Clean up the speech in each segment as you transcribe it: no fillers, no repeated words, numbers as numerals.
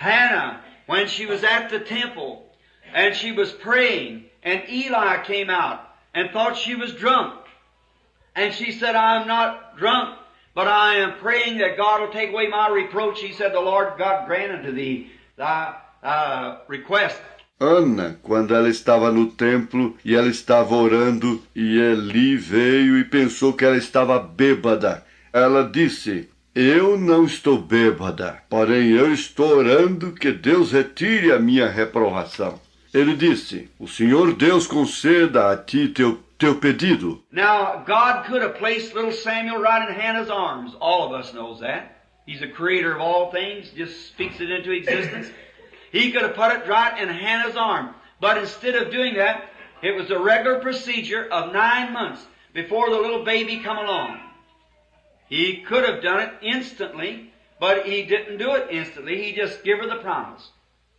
Hannah, when she was at the temple and she was praying, and Eli came out and thought she was drunk. And she said, I am not drunk, but I am praying that God will take away my reproach. He said, the Lord God grant unto thee thy request. Ana, quando ela estava no templo e ela estava orando, e Eli veio e pensou que ela estava bêbada, ela disse, eu não estou bêbada, porém eu estou orando que Deus retire a minha reprovação. Ele disse, o Senhor Deus conceda a ti teu pedido. Now, God could have placed little Samuel right in Hannah's arms. All of us knows that. He's the creator of all things, just speaks it into existence. He could have put it right in Hannah's arm. But instead of doing that, it was a regular procedure of 9 months before the little baby come along. He could have done it instantly, but he didn't do it instantly. He just gave her the promise.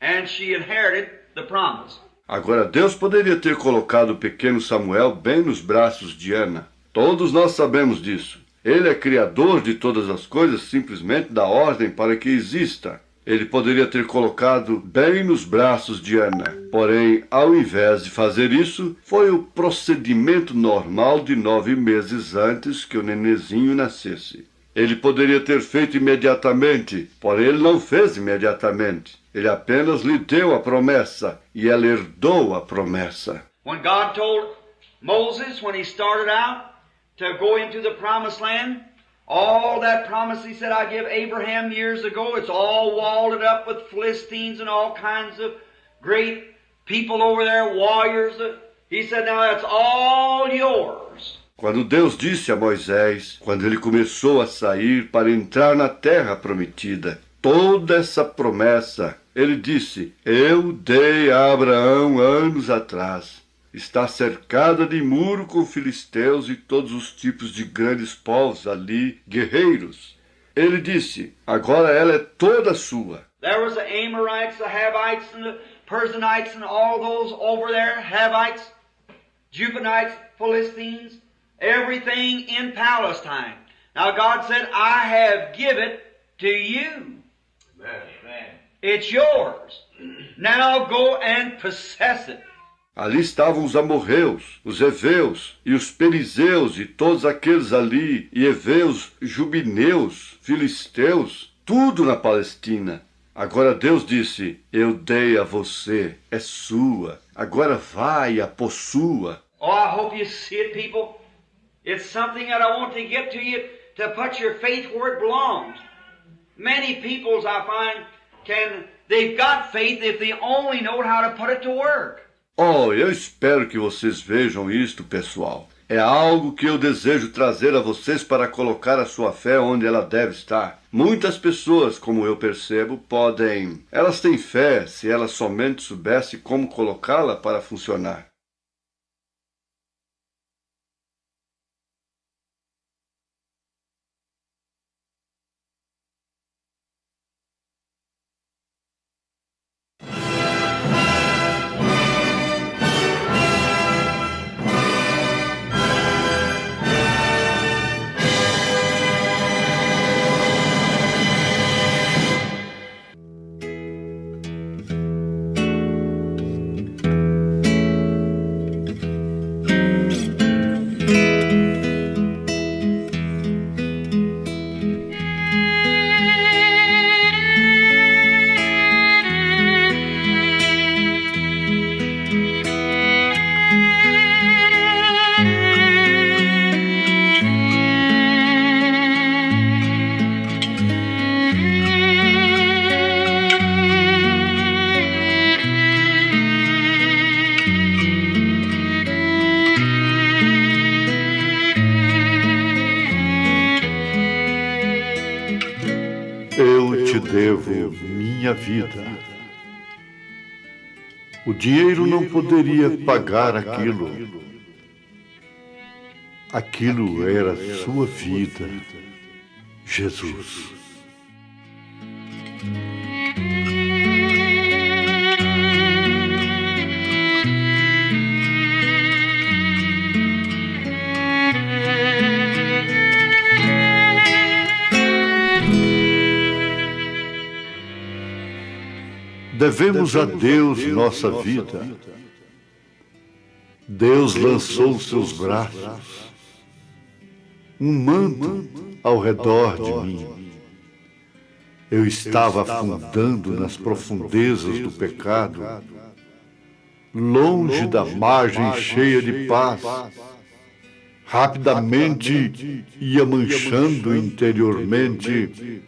And she inherited the promise. Agora, Deus poderia ter colocado o pequeno Samuel bem nos braços de Ana. Todos nós sabemos disso. Ele é criador de todas as coisas, simplesmente dá ordem para que exista. Ele poderia ter colocado bem nos braços de Ana. Porém, ao invés de fazer isso, foi o procedimento normal de 9 meses antes que o nenezinho nascesse. Ele poderia ter feito imediatamente, porém ele não fez imediatamente. Ele apenas lhe deu a promessa, e ela herdou a promessa. When God told Moses, when he started out to go into the promised land, all that promise he said, I give Abraham years ago, it's all walled up with Philistines and all kinds of great people over there, warriors. He said, now that's all yours. Quando Deus disse a Moisés, quando ele começou a sair para entrar na terra prometida, toda essa promessa, ele disse, eu dei a Abraão anos atrás. Está cercada de muro com filisteus e todos os tipos de grandes povos ali, guerreiros. Ele disse, agora ela é toda sua. There was the Amorites, the Havites, and the Perizzites, and all those over there, Havites, Jubites, Philistines, everything in Palestine. Now God said, I have given it to you. Amen. It's yours. Now go and possess it. Ali estavam os amorreus, os heveus e os perizeus e todos aqueles ali, e heveus, jubineus, filisteus, tudo na Palestina. Agora Deus disse, eu dei a você, é sua, agora vai, a possua. Oh, I hope you see it, people. It's something that I want to get to you, to put your faith where it belongs. Many peoples I find they've got faith if they only know how to put it to work. Oh, eu espero que vocês vejam isto, pessoal. É algo que eu desejo trazer a vocês para colocar a sua fé onde ela deve estar. Muitas pessoas, como eu percebo, elas têm fé se elas somente soubessem como colocá-la para funcionar. Devo minha vida. O dinheiro não poderia pagar aquilo. Aquilo era sua vida, Jesus. Devemos a Deus nossa vida. Deus lançou seus braços, um manto ao redor de mim. Eu estava afundando nas profundezas do pecado, longe da margem cheia de paz. Rapidamente ia manchando interiormente,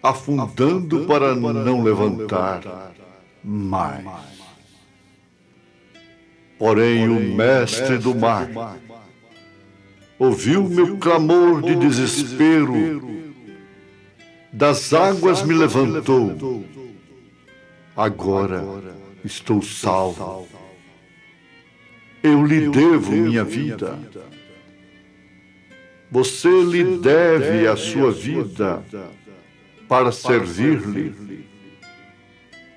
afundando para não levantar mais. Porém, o mestre do mar ouviu meu clamor de desespero, das águas me levantou. Agora estou salvo. Eu lhe devo minha vida. Você lhe deve a sua vida para servir-lhe,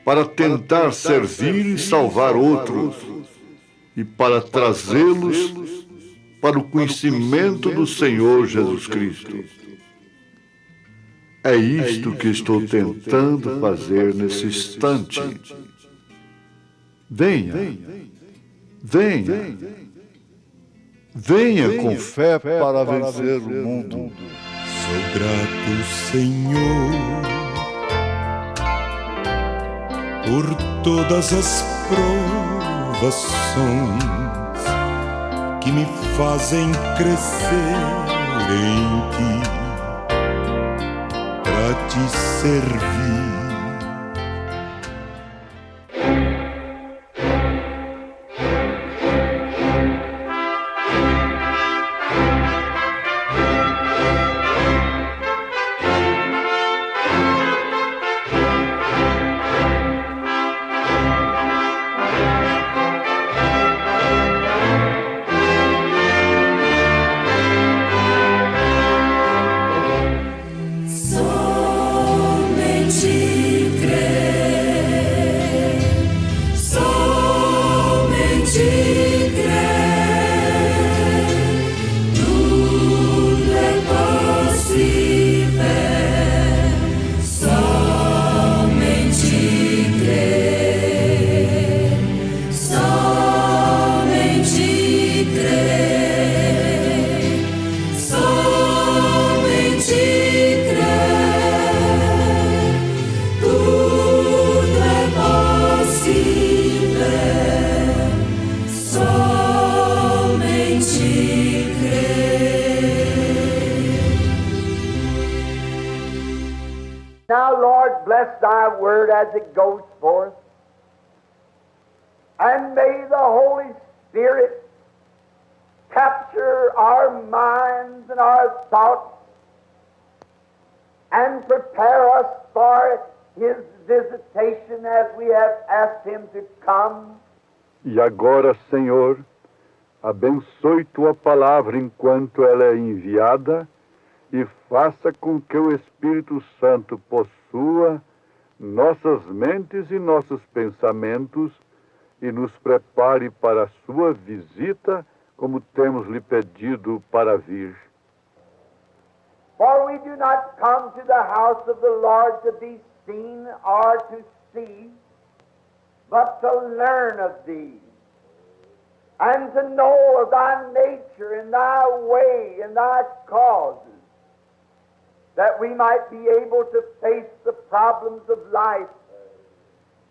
para tentar servir e salvar outros, e para trazê-los para o conhecimento do Senhor Jesus Cristo. É isto que estou tentando fazer nesse instante. Venha, venha, venha com fé para vencer o mundo. Sou grato, Senhor, por todas as provações que me fazem crescer em Ti, para Te servir. Now, Lord, bless Thy word as it goes forth, and may the Holy Spirit capture our minds and our thoughts and prepare us for His visitation as we have asked Him to come. E agora, Senhor, abençoe Tua palavra enquanto ela é enviada e faça com que o Espírito Santo possua nossas mentes e nossos pensamentos e nos prepare para a Sua visita, como temos lhe pedido para vir. For we do not come to the house of the Lord to be seen or to see, but to learn of Thee, and to know of Thy nature and Thy way and Thy causes, that we might be able to face the problems of life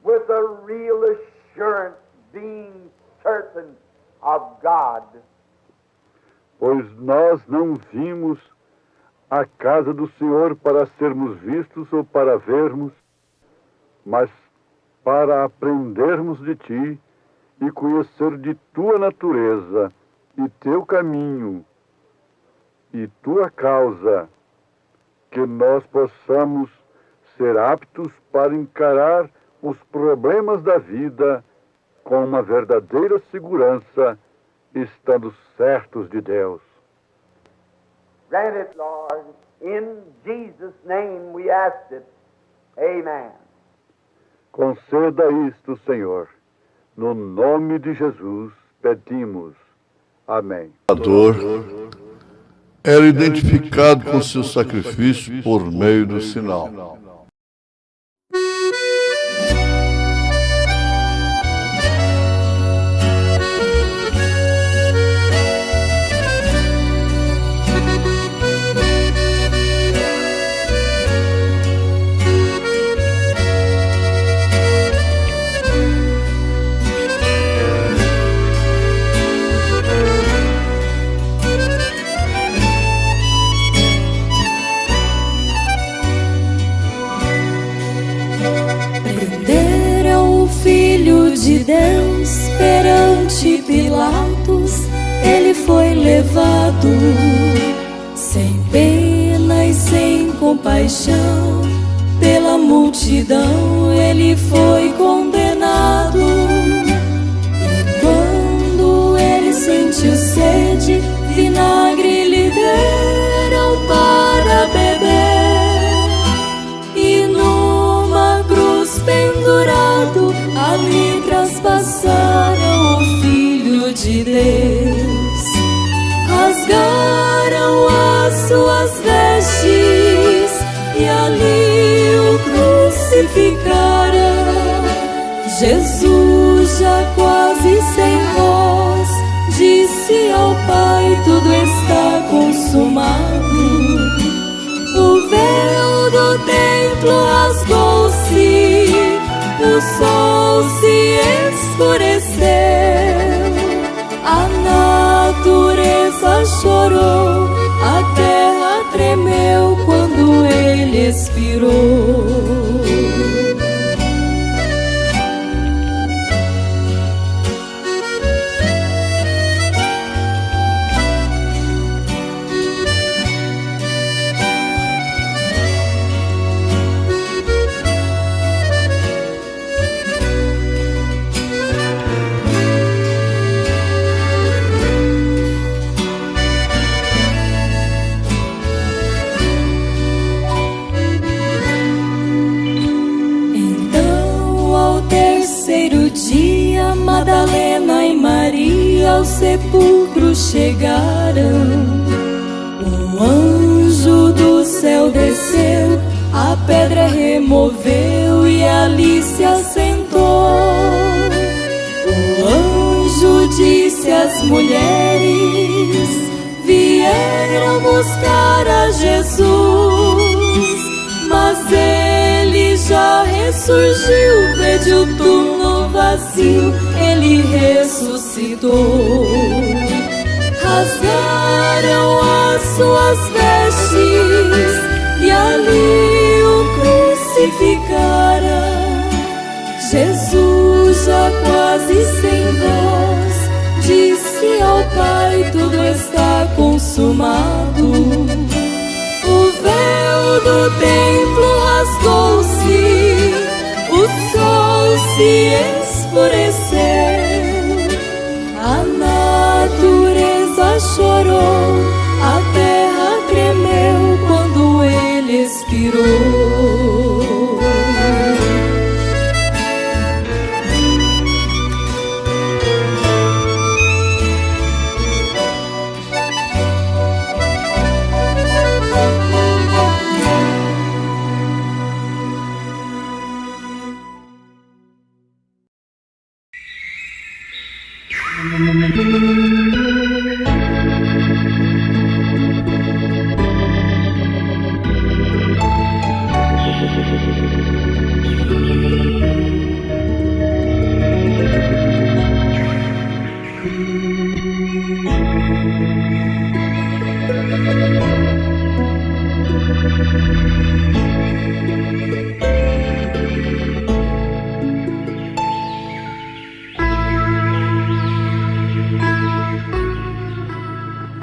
with a real assurance, being certain of God. Pois nós não vimos a casa do Senhor para sermos vistos ou para vermos, mas para aprendermos de Ti e conhecer de Tua natureza e Teu caminho e Tua causa, que nós possamos ser aptos para encarar os problemas da vida com uma verdadeira segurança, estando certos de Deus. Grant it, Lord. In Jesus' name we ask it. Amen. Conceda isto, Senhor. No nome de Jesus pedimos. Amém. Era identificado com seu sacrifício por meio do sinal. de Deus, perante Pilatos, ele foi levado, sem pena e sem compaixão, pela multidão ele foi condenado. E quando ele sentiu sede, vinagre lhe deram para beber. E numa cruz pendurado, ali traspassaram o Filho de Deus. Rasgaram as suas vestes e ali o crucificaram. Jesus, já quase sem voz, disse ao Pai: tudo está consumado. O véu do templo rasgou-se, o sol se escureceu, a natureza chorou, a terra tremeu quando ele expirou. Madalena e Maria ao sepulcro chegaram. O anjo do céu desceu, a pedra removeu e ali se assentou. O anjo disse às mulheres: vieram buscar a Jesus, mas ele já ressurgiu. Vede o túmulo vazio, ele ressuscitou. Rasgaram as suas vestes e ali o crucificaram. Jesus, já quase sem voz, disse ao Pai: tudo está consumado. O véu do templo rasgou-se, o sol se escureceu, a natureza chorou, a terra tremeu quando ele expirou.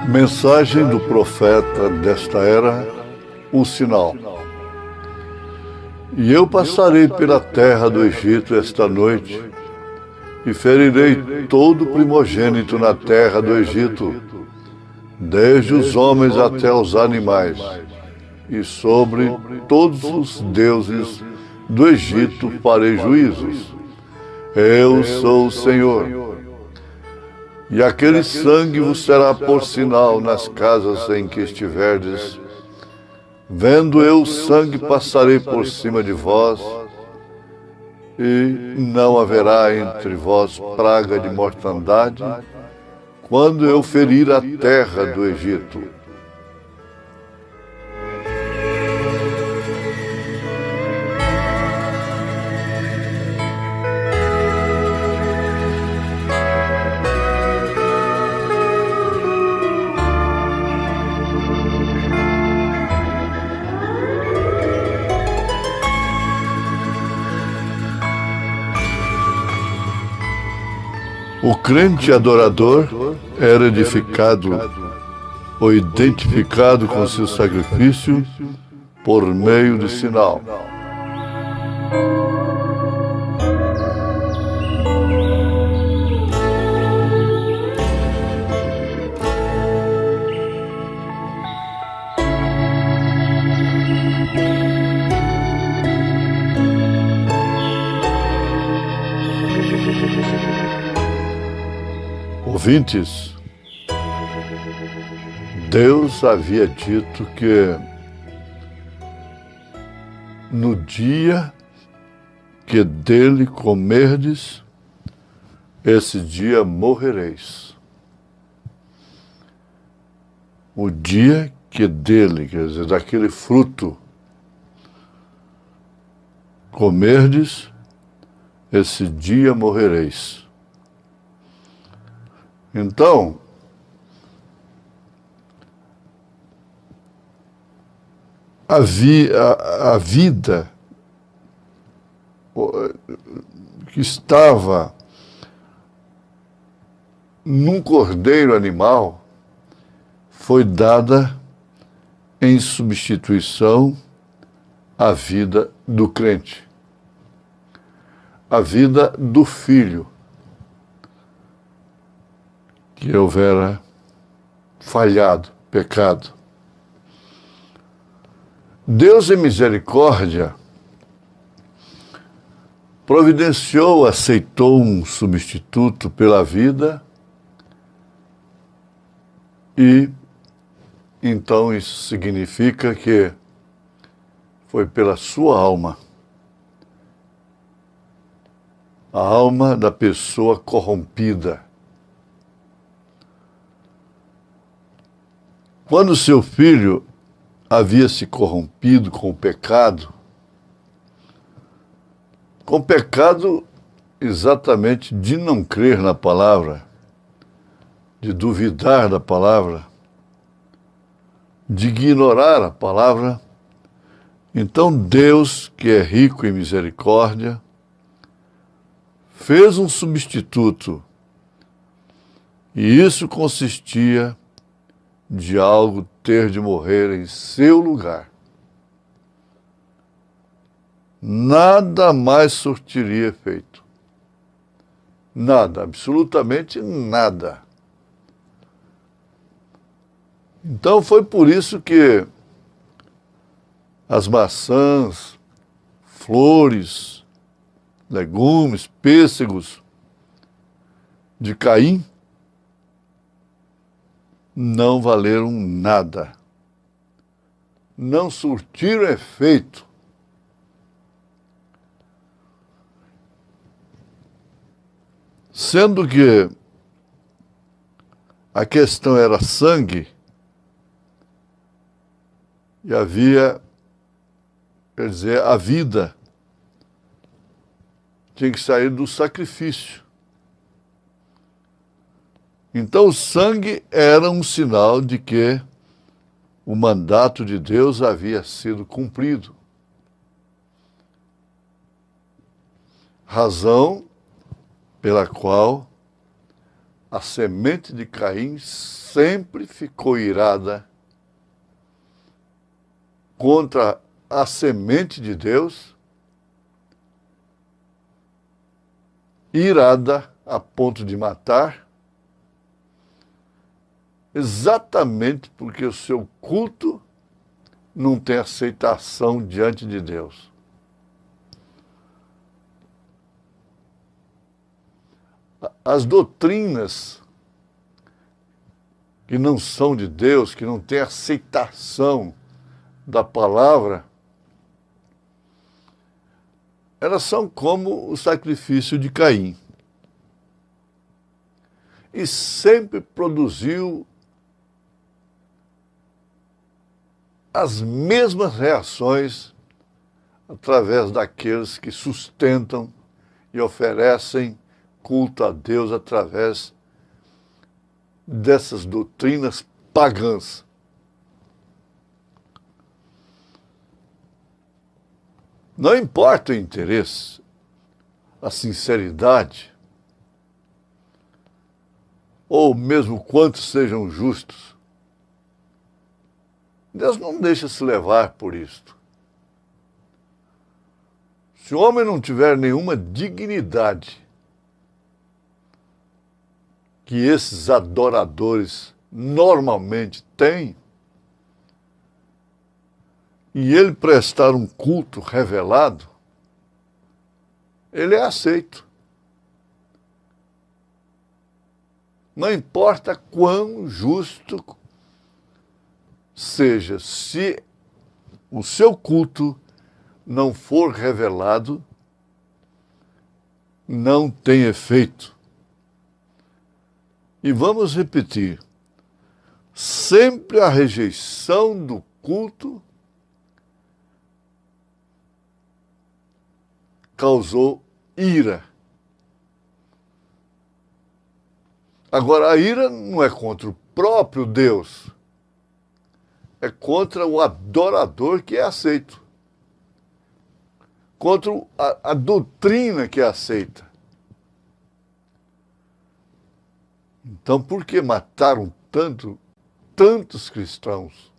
Mensagem do profeta desta era, um sinal. E eu passarei pela terra do Egito esta noite, e ferirei todo primogênito na terra do Egito, desde os homens até os animais, e sobre todos os deuses do Egito farei juízos. Eu sou o Senhor. E aquele sangue vos será por sinal nas casas em que estiverdes. Vendo eu o sangue, passarei por cima de vós, e não haverá entre vós praga de mortandade, quando eu ferir a terra do Egito. O crente adorador era edificado ou identificado com seu sacrifício por meio de sinal. Ouvintes, Deus havia dito que no dia que dele comerdes, esse dia morrereis. O dia que dele, quer dizer, daquele fruto, comerdes, esse dia morrereis. Então, a vida que estava num cordeiro animal foi dada em substituição à vida do crente, a vida do filho que houvera falhado, pecado. Deus, em misericórdia, providenciou, aceitou um substituto pela vida e, então, isso significa que foi pela sua alma, a alma da pessoa corrompida. Quando seu filho havia se corrompido com o pecado exatamente de não crer na palavra, de duvidar da palavra, de ignorar a palavra, então Deus, que é rico em misericórdia, fez um substituto, e isso consistia de algo ter de morrer em seu lugar. Nada mais surtiria efeito. Nada, absolutamente nada. Então foi por isso que as maçãs, flores, legumes, pêssegos de Caim não valeram nada, não surtiram efeito. Sendo que a questão era sangue, e havia, quer dizer, a vida tinha que sair do sacrifício. Então o sangue era um sinal de que o mandato de Deus havia sido cumprido. Razão pela qual a semente de Caim sempre ficou irada contra a semente de Deus, irada a ponto de matar, exatamente porque o seu culto não tem aceitação diante de Deus. As doutrinas que não são de Deus, que não têm aceitação da palavra, elas são como o sacrifício de Caim. E sempre produziu as mesmas reações através daqueles que sustentam e oferecem culto a Deus através dessas doutrinas pagãs. Não importa o interesse, a sinceridade, ou mesmo quantos sejam justos. Deus não deixa se levar por isto. Se o homem não tiver nenhuma dignidade que esses adoradores normalmente têm, e ele prestar um culto revelado, ele é aceito. Não importa quão justo seja, se o seu culto não for revelado, não tem efeito. E vamos repetir, sempre a rejeição do culto causou ira. Agora, a ira não é contra o próprio Deus, é contra o adorador que é aceito, contra a doutrina que é aceita. Então, por que mataram tantos cristãos?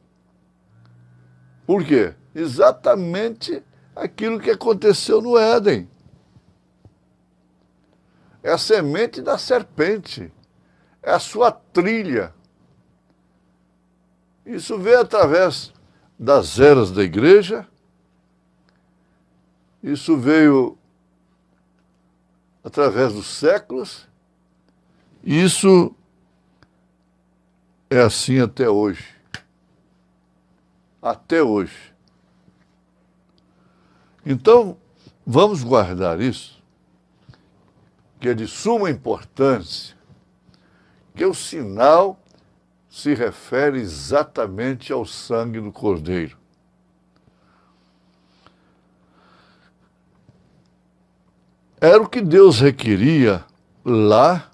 Por quê? Exatamente aquilo que aconteceu no Éden. É a semente da serpente, é a sua trilha. Isso veio através das eras da igreja, isso veio através dos séculos, e isso é assim até hoje. Até hoje. Então, vamos guardar isso, que é de suma importância, que o sinal se refere exatamente ao sangue do Cordeiro. Era o que Deus requeria lá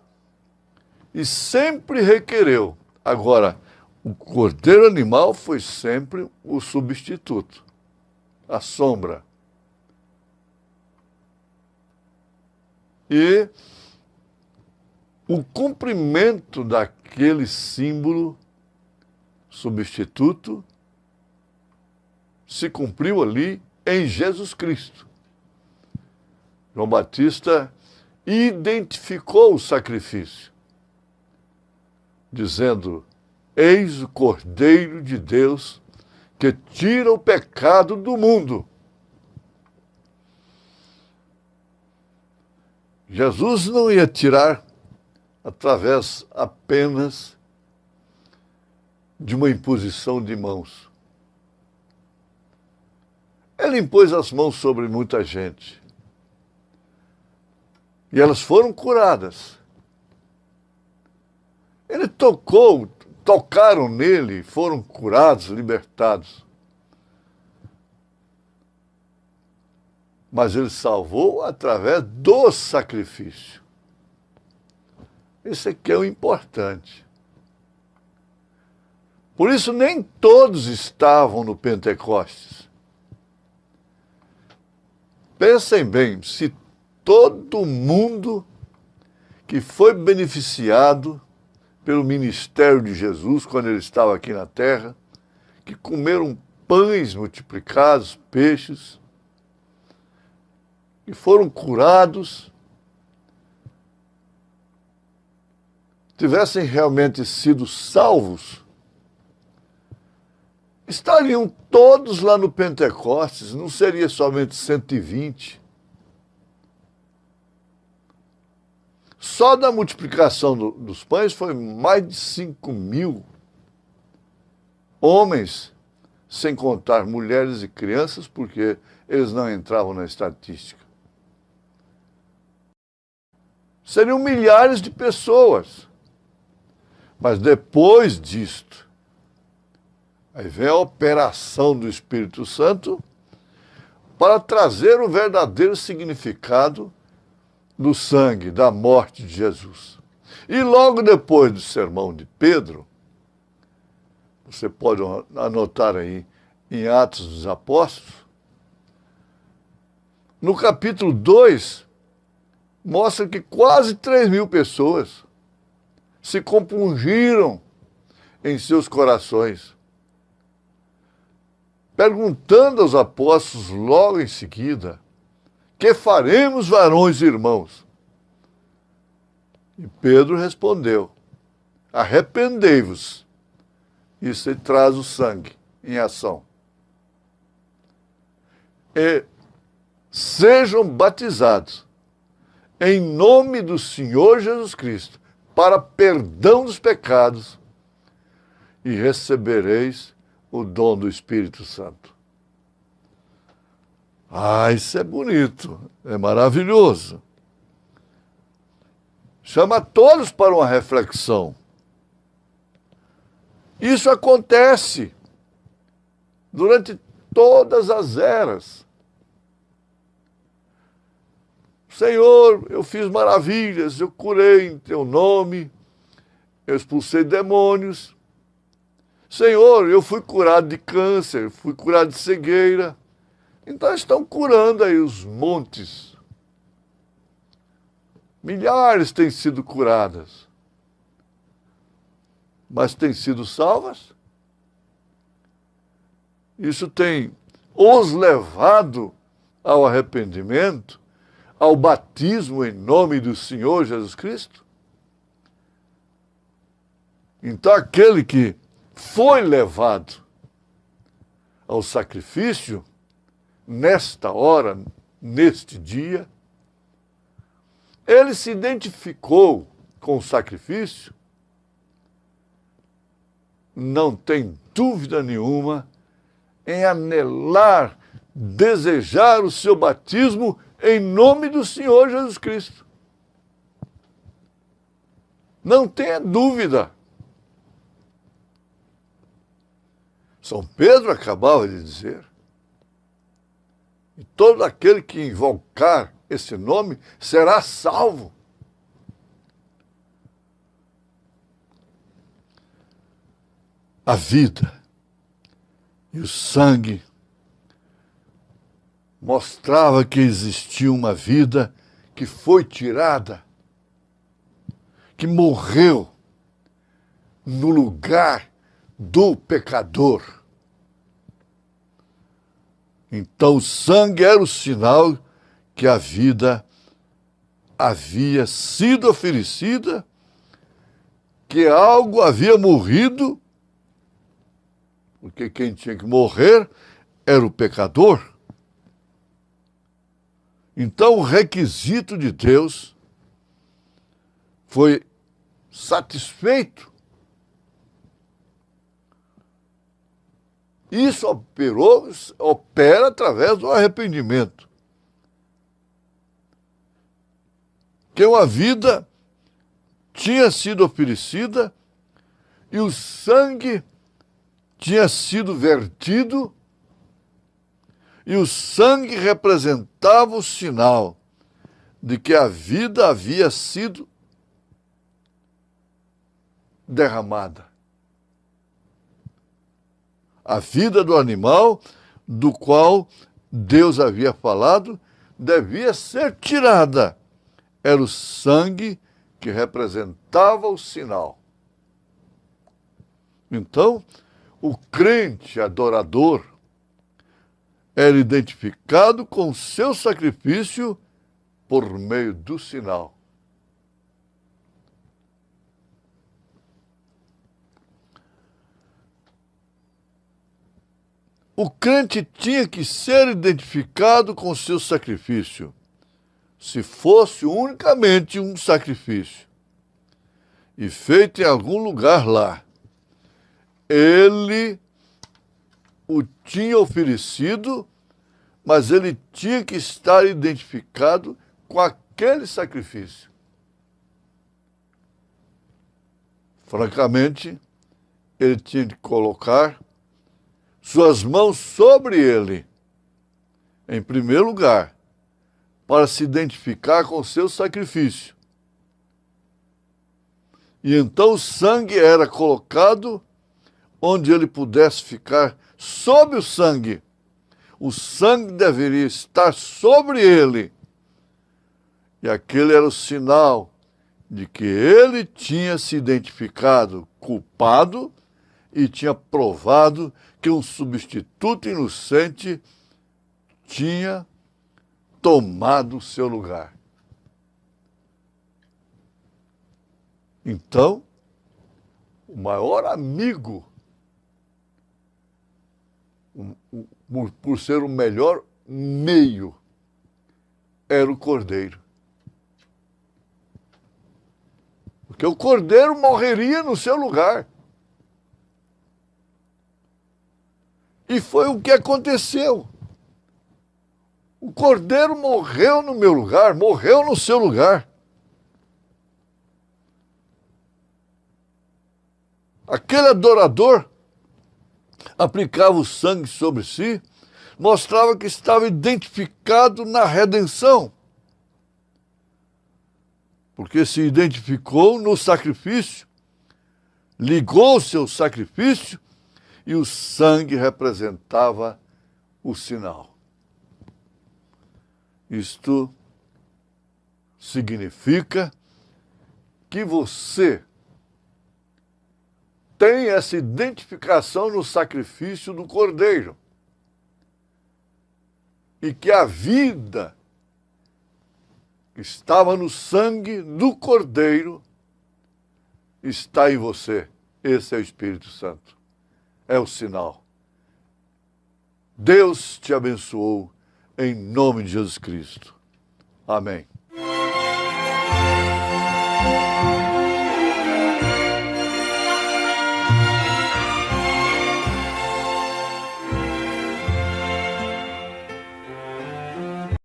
e sempre requereu. Agora, o cordeiro animal foi sempre o substituto, a sombra. E o cumprimento daquele símbolo substituto se cumpriu ali em Jesus Cristo. João Batista identificou o sacrifício, dizendo: eis o Cordeiro de Deus que tira o pecado do mundo. Jesus não ia tirar através apenas de uma imposição de mãos. Ele impôs as mãos sobre muita gente. E elas foram curadas. Ele tocaram nele, foram curados, libertados. Mas ele salvou através do sacrifício. Isso aqui é o importante. Por isso, nem todos estavam no Pentecostes. Pensem bem, se todo mundo que foi beneficiado pelo ministério de Jesus, quando ele estava aqui na terra, que comeram pães multiplicados, peixes, e foram curados, tivessem realmente sido salvos, estariam todos lá no Pentecostes, não seria somente 120. Só da multiplicação dos pães foi mais de 5.000 homens, sem contar mulheres e crianças, porque eles não entravam na estatística. Seriam milhares de pessoas. Mas depois disto, aí vem a operação do Espírito Santo para trazer o verdadeiro significado do sangue, da morte de Jesus. E logo depois do sermão de Pedro, você pode anotar aí em Atos dos Apóstolos, no capítulo 2, mostra que quase 3.000 pessoas se compungiram em seus corações, perguntando aos apóstolos logo em seguida: que faremos, varões e irmãos? E Pedro respondeu: arrependei-vos. Isso ele traz o sangue em ação. E sejam batizados em nome do Senhor Jesus Cristo para perdão dos pecados e recebereis o dom do Espírito Santo. Ah, isso é bonito, é maravilhoso. Chama todos para uma reflexão. Isso acontece durante todas as eras. Senhor, eu fiz maravilhas, eu curei em teu nome, eu expulsei demônios. Senhor, eu fui curado de câncer, fui curado de cegueira. Então estão curando aí os montes. Milhares têm sido curadas. Mas têm sido salvas? Isso tem os levado ao arrependimento, ao batismo em nome do Senhor Jesus Cristo? Então aquele que foi levado ao sacrifício, nesta hora, neste dia, ele se identificou com o sacrifício, não tem dúvida nenhuma em anelar, desejar o seu batismo em nome do Senhor Jesus Cristo. Não tenha dúvida. São Pedro acabava de dizer: e todo aquele que invocar esse nome será salvo. A vida e o sangue mostrava que existia uma vida que foi tirada, que morreu no lugar do pecador. Então o sangue era o sinal que a vida havia sido oferecida, que algo havia morrido, porque quem tinha que morrer era o pecador. Então o requisito de Deus foi satisfeito. Isso opera através do arrependimento. Que uma vida tinha sido oferecida e o sangue tinha sido vertido, e o sangue representava o sinal de que a vida havia sido derramada. A vida do animal, do qual Deus havia falado, devia ser tirada. Era o sangue que representava o sinal. Então, o crente adorador era identificado com seu sacrifício por meio do sinal. O crente tinha que ser identificado com seu sacrifício, se fosse unicamente um sacrifício, e feito em algum lugar lá. Ele o tinha oferecido, mas ele tinha que estar identificado com aquele sacrifício. Francamente, ele tinha de colocar suas mãos sobre ele, em primeiro lugar, para se identificar com o seu sacrifício. E então o sangue era colocado onde ele pudesse ficar sob o sangue. O sangue deveria estar sobre ele. E aquele era o sinal de que ele tinha se identificado culpado e tinha provado que um substituto inocente tinha tomado o seu lugar. Então, o maior amigo, por ser o melhor meio, era o cordeiro. Porque o cordeiro morreria no seu lugar. E foi o que aconteceu. O cordeiro morreu no meu lugar, morreu no seu lugar. Aquele adorador aplicava o sangue sobre si, mostrava que estava identificado na redenção. Porque se identificou no sacrifício, ligou seu sacrifício e o sangue representava o sinal. Isto significa que você tem essa identificação no sacrifício do Cordeiro e que a vida que estava no sangue do Cordeiro está em você. Esse é o Espírito Santo. É o sinal. Deus te abençoou em nome de Jesus Cristo. Amém.